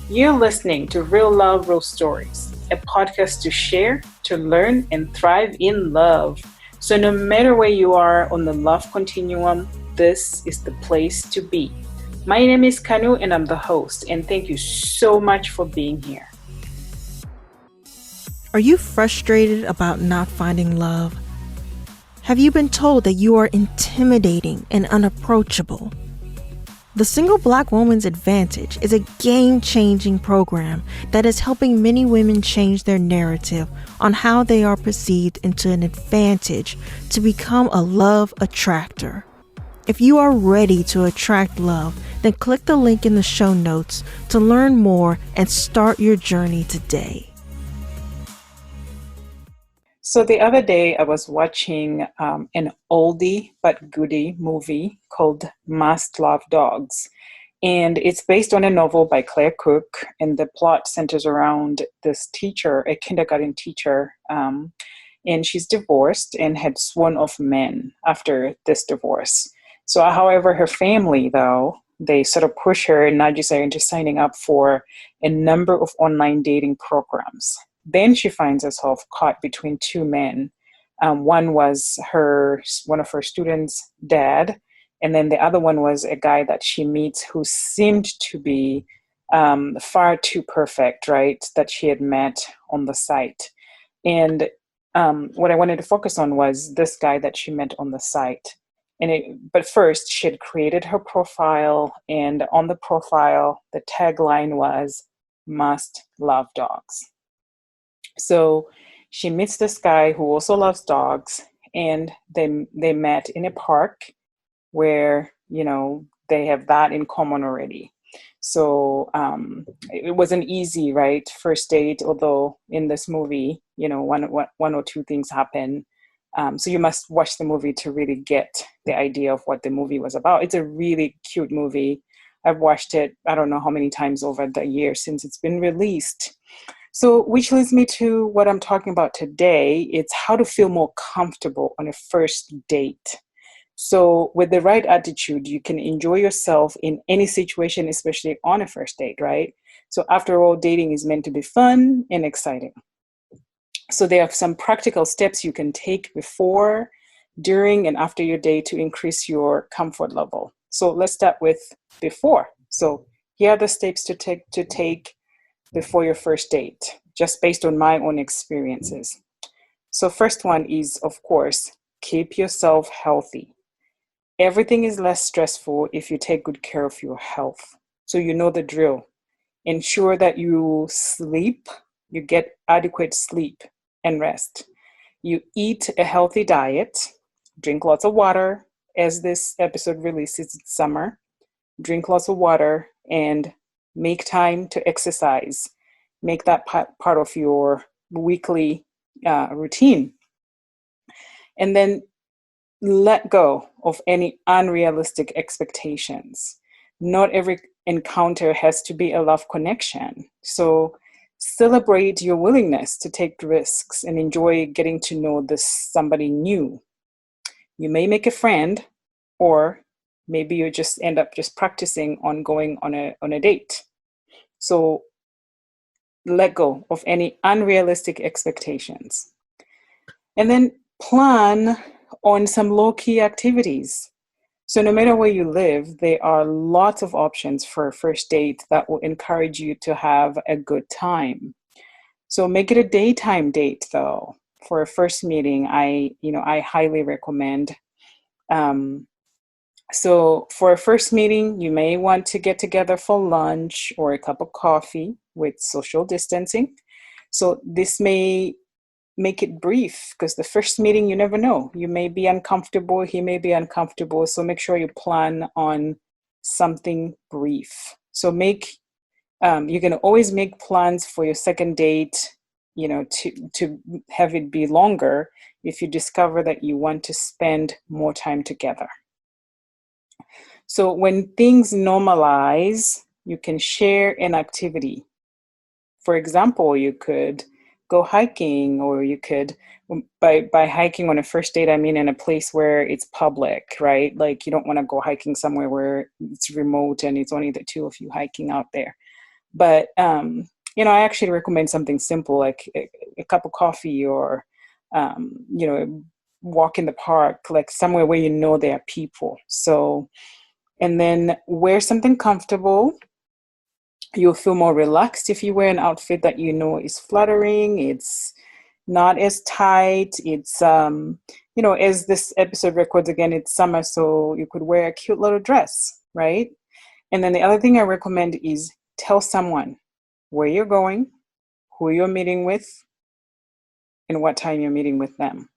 You're listening to Real Love, Real Stories, a podcast to share, to learn, and thrive in love. So, no matter where you are on the love continuum, this is the place to be. My name is Kanu, and I'm the host, and thank you so much for being here. Are you frustrated about not finding love? Have you been told that you are intimidating and unapproachable? The Single Black Woman's Advantage is a game-changing program that is helping many women change their narrative on how they are perceived into an advantage to become a love attractor. If you are ready to attract love, then click the link in the show notes to learn more and start your journey today. So the other day I was watching an oldie but goodie movie called Must Love Dogs. And it's based on a novel by Claire Cook, and the plot centers around this teacher, a kindergarten teacher, and she's divorced and had sworn off men after this divorce. So however, her family, though, they sort of push her and nudges her into signing up for a number of online dating programs. Then she finds herself caught between two men. One was one of her students' dad, and then the other one was a guy that she meets who seemed to be far too perfect, right, that she had met on the site. And what I wanted to focus on was this guy that she met on the site. But first, she had created her profile, and on the profile, the tagline was, "Must Love Dogs." So she meets this guy who also loves dogs, and they met in a park where, they have that in common already. So it wasn't easy, right? First date, although in this movie, one or two things happen. So you must watch the movie to really get the idea of what the movie was about. It's a really cute movie. I've watched it, I don't know how many times over the years since it's been released. So, which leads me to what I'm talking about today. It's how to feel more comfortable on a first date. So, with the right attitude, you can enjoy yourself in any situation, especially on a first date, right? So, after all, dating is meant to be fun and exciting. So, there are some practical steps you can take before, during, and after your date to increase your comfort level. So, let's start with before. So, here are the steps to take before your first date, just based on my own experiences. So first one is, of course, keep yourself healthy. Everything is less stressful if you take good care of your health. So you know the drill. Ensure that you sleep, you get adequate sleep and rest. You eat a healthy diet, drink lots of water. As this episode releases, it's summer. Drink lots of water and make time to exercise. Make that part of your weekly routine. And then let go of any unrealistic expectations. Not every encounter has to be a love connection. So celebrate your willingness to take risks and enjoy getting to know somebody new. You may make a friend, or maybe you just end up just practicing on going on a date. So let go of any unrealistic expectations. And then plan on some low-key activities. So no matter where you live, there are lots of options for a first date that will encourage you to have a good time. So make it a daytime date, though. For a first meeting, I highly recommend. So for a first meeting, you may want to get together for lunch or a cup of coffee with social distancing. So this may make it brief, because the first meeting, you never know. You may be uncomfortable, he may be uncomfortable. So make sure you plan on something brief. So you can always make plans for your second date, to have it be longer if you discover that you want to spend more time together. So when things normalize, you can share an activity. For example, you could go hiking, or you could, by hiking on a first date, I mean in a place where it's public, right? Like you don't want to go hiking somewhere where it's remote and it's only the two of you hiking out there. But I actually recommend something simple like a cup of coffee, or walk in the park, like somewhere where there are people. So, and then wear something comfortable. You'll feel more relaxed if you wear an outfit that is flattering. It's not as tight. It's as this episode records, again, it's summer, so you could wear a cute little dress, right? And then the other thing I recommend is tell someone where you're going, who you're meeting with, and what time you're meeting with them,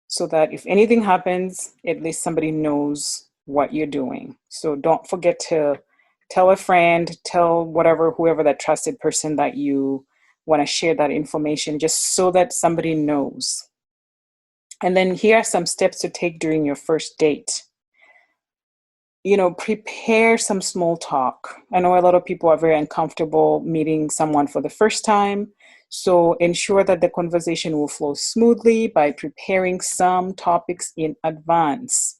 so that if anything happens, at least somebody knows what you're doing. So don't forget to tell a friend, tell whoever that trusted person that you want to share that information, just so that somebody knows. And then here are some steps to take during your first date. Prepare some small talk. I know a lot of people are very uncomfortable meeting someone for the first time. So ensure that the conversation will flow smoothly by preparing some topics in advance.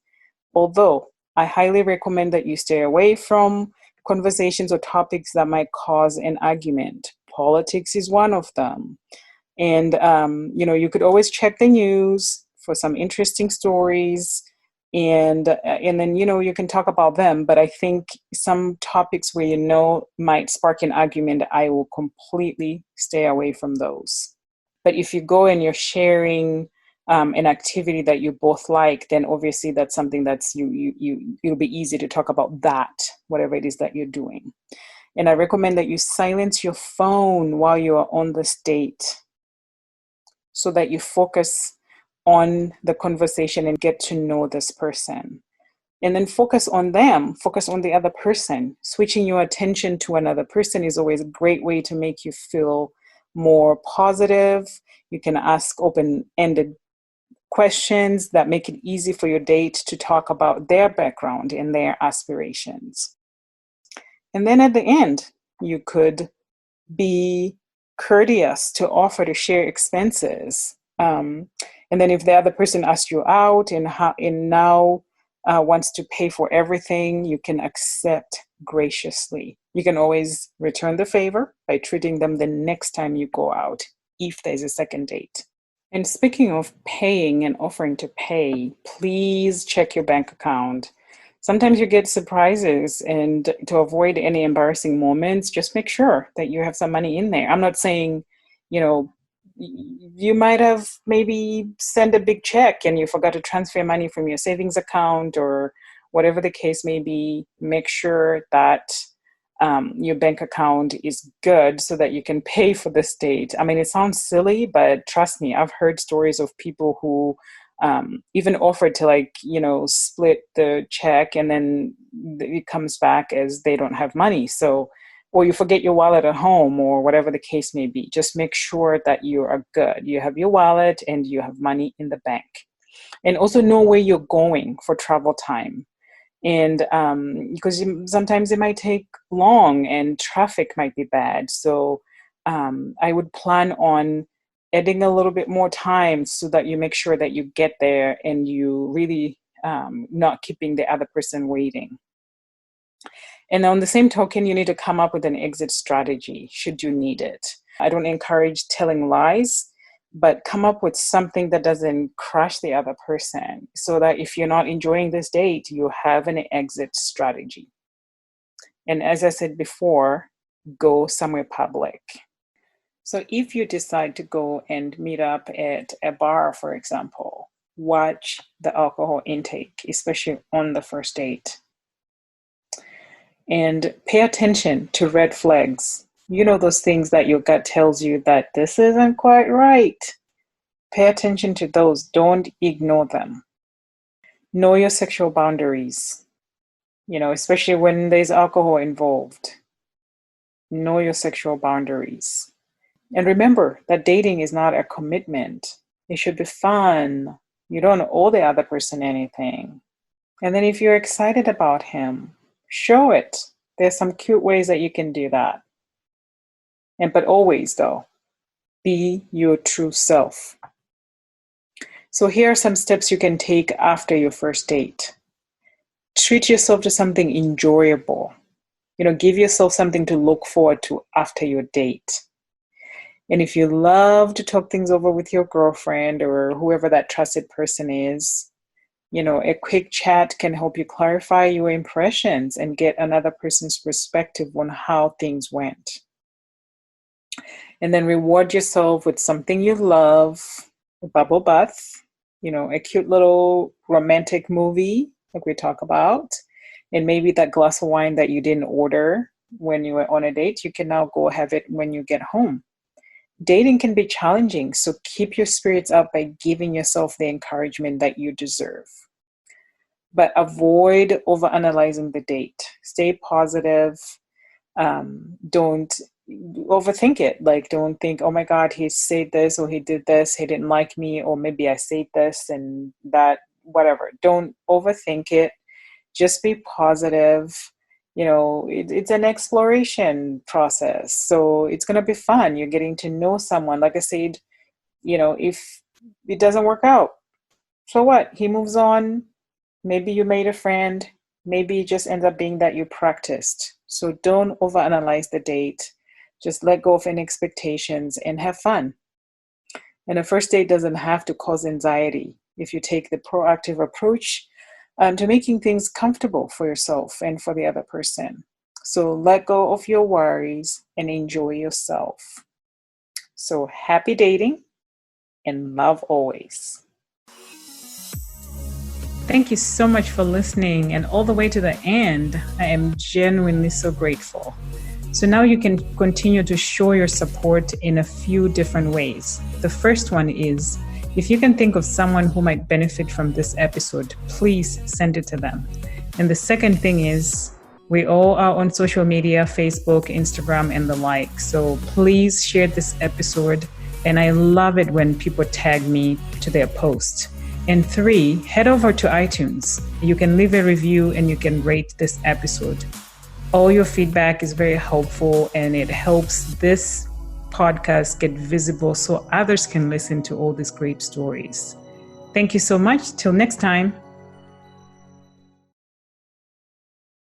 Although I highly recommend that you stay away from conversations or topics that might cause an argument. Politics is one of them. And, you could always check the news for some interesting stories, and then you can talk about them. But I think some topics where might spark an argument, I will completely stay away from those. But if you go and you're sharing an activity that you both like, then obviously that's something that's it'll be easy to talk about that, whatever it is that you're doing. And I recommend that you silence your phone while you are on this date, so that you focus on the conversation and get to know this person. And then focus on them, focus on the other person. Switching your attention to another person is always a great way to make you feel more positive. You can ask open-ended questions that make it easy for your date to talk about their background and their aspirations. And then at the end, you could be courteous to offer to share expenses. And then if the other person asks you out and now wants to pay for everything, you can accept graciously. You can always return the favor by treating them the next time you go out, if there's a second date. And speaking of paying and offering to pay, please check your bank account. Sometimes you get surprises, and to avoid any embarrassing moments, just make sure that you have some money in there. I'm not saying, you might have maybe sent a big check and you forgot to transfer money from your savings account, or whatever the case may be. Make sure that your bank account is good so that you can pay for this date. I mean, it sounds silly, but trust me, I've heard stories of people who even offered to split the check, and then it comes back as they don't have money. So, or you forget your wallet at home, or whatever the case may be. Just make sure that you are good. You have your wallet and you have money in the bank. And also know where you're going for travel time. And because sometimes it might take long and traffic might be bad. So I would plan on adding a little bit more time so that you make sure that you get there and you really not keeping the other person waiting. And on the same token, you need to come up with an exit strategy should you need it. I don't encourage telling lies, but come up with something that doesn't crush the other person, so that if you're not enjoying this date, you have an exit strategy. And as I said before, go somewhere public. So if you decide to go and meet up at a bar, for example, watch the alcohol intake, especially on the first date. And pay attention to red flags. Those things that your gut tells you that this isn't quite right. Pay attention to those. Don't ignore them. Know your sexual boundaries, especially when there's alcohol involved. Know your sexual boundaries. And remember that dating is not a commitment. It should be fun. You don't owe the other person anything. And then if you're excited about him, show it. There's some cute ways that you can do that. But always, though, be your true self. So here are some steps you can take after your first date. Treat yourself to something enjoyable. Give yourself something to look forward to after your date. And if you love to talk things over with your girlfriend or whoever that trusted person is, a quick chat can help you clarify your impressions and get another person's perspective on how things went. And then reward yourself with something you love, a bubble bath, a cute little romantic movie like we talk about, and maybe that glass of wine that you didn't order when you were on a date, you can now go have it when you get home. Dating can be challenging, so keep your spirits up by giving yourself the encouragement that you deserve. But avoid overanalyzing the date. Stay positive. Don't overthink it. Like, don't think, oh my God, he said this or he did this, he didn't like me, or maybe I said this and that, whatever. Don't overthink it. Just be positive. It's an exploration process. So it's going to be fun. You're getting to know someone. Like I said, if it doesn't work out, so what? He moves on. Maybe you made a friend. Maybe it just ends up being that you practiced. So don't overanalyze the date. Just let go of any expectations and have fun. And a first date doesn't have to cause anxiety if you take the proactive approach to making things comfortable for yourself and for the other person. So let go of your worries and enjoy yourself. So happy dating and love always. Thank you so much for listening and all the way to the end. I am genuinely so grateful. So now you can continue to show your support in a few different ways. The first one is, if you can think of someone who might benefit from this episode, please send it to them. And the second thing is, we all are on social media, Facebook, Instagram, and the like. So please share this episode. And I love it when people tag me to their post. And 3, head over to iTunes. You can leave a review and you can rate this episode. All your feedback is very helpful and it helps this podcast get visible so others can listen to all these great stories. Thank you so much. Till next time.